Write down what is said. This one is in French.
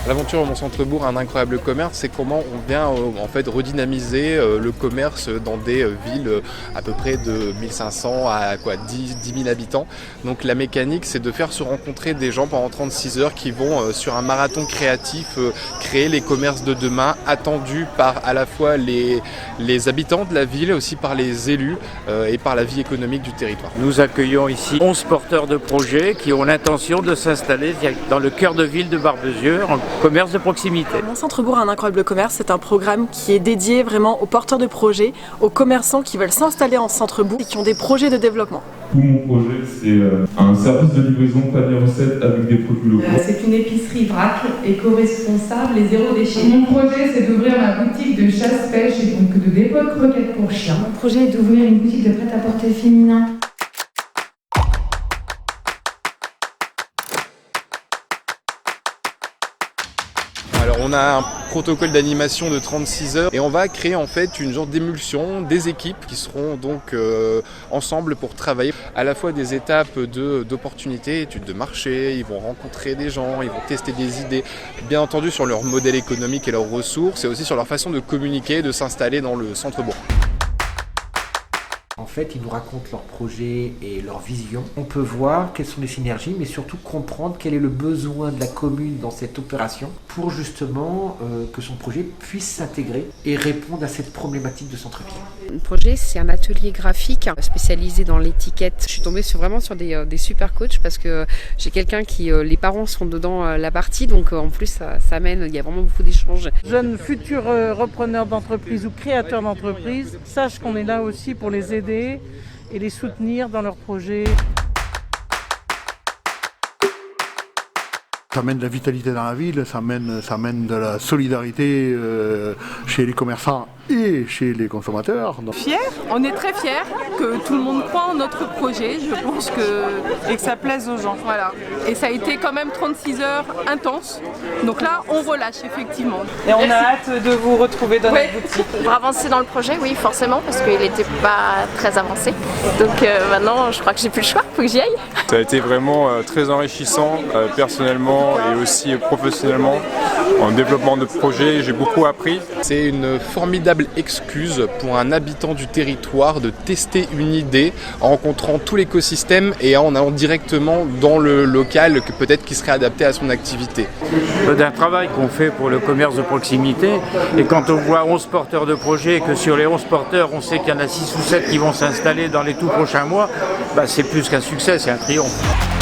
L'aventure au Mont-Centrebourg, un incroyable commerce, c'est comment on vient en fait redynamiser le commerce dans des villes à peu près de 1500 à 10 000 habitants. Donc la mécanique, c'est de faire se rencontrer des gens pendant 36 heures qui vont sur un marathon créatif créer les commerces de demain attendus par à la fois les habitants de la ville, aussi par les élus et par la vie économique du territoire. Nous accueillons ici 11 porteurs de projets qui ont l'intention de s'installer dans le cœur de ville de Barbezieux en commerce de proximité. Mont-Centrebourg, un incroyable commerce, c'est un programme qui est dédié vraiment aux porteurs de projets, aux commerçants qui veulent s'installer en centre-bourg et qui ont des projets de développement. Tout mon projet, c'est un service de livraison panier recette avec des produits locaux. C'est une épicerie vrac, éco-responsable et zéro déchet. Mon projet, c'est d'ouvrir ma boutique de chasse-pêche et donc de dépôt de croquettes pour chiens. Mon projet est d'ouvrir une boutique de prêt-à-porter féminin. Alors on a un protocole d'animation de 36 heures et on va créer en fait une genre d'émulsion des équipes qui seront donc ensemble pour travailler à la fois des étapes d'opportunités, études de marché, ils vont rencontrer des gens, ils vont tester des idées, bien entendu sur leur modèle économique et leurs ressources et aussi sur leur façon de communiquer, de s'installer dans le centre-bourg. En fait, ils nous racontent leurs projets et leurs visions. On peut voir quelles sont les synergies, mais surtout comprendre quel est le besoin de la commune dans cette opération pour justement que son projet puisse s'intégrer et répondre à cette problématique de centre-ville. Le projet, c'est un atelier graphique spécialisé dans l'étiquette. Je suis tombée sur des super coachs parce que j'ai quelqu'un qui, les parents sont dedans la partie, donc en plus ça mène, il y a vraiment beaucoup d'échanges. Jeunes futurs repreneurs d'entreprise ou créateurs d'entreprise sachent qu'on est là aussi pour les aider et les soutenir dans leurs projets. Ça mène de la vitalité dans la ville, ça mène de la solidarité chez les commerçants et chez les consommateurs. Fiers, on est très fiers que tout le monde croit en notre projet, je pense Et que ça plaise aux gens. Voilà. Et ça a été quand même 36 heures intenses, donc là on relâche effectivement. Et on a hâte de vous retrouver dans notre boutique. Pour avancer dans le projet, oui forcément, parce qu'il n'était pas très avancé. Donc maintenant je crois que j'ai plus le choix, faut que j'y aille. Ça a été vraiment très enrichissant personnellement et aussi professionnellement en développement de projet, j'ai beaucoup appris. C'est une formidable excuse pour un habitant du territoire de tester une idée en rencontrant tout l'écosystème et en allant directement dans le local que peut-être qui serait adapté à son activité. D'un travail qu'on fait pour le commerce de proximité et quand on voit 11 porteurs de projets et que sur les 11 porteurs on sait qu'il y en a 6 ou 7 qui vont s'installer dans les tout prochains mois, c'est plus qu'un succès, c'est un triomphe.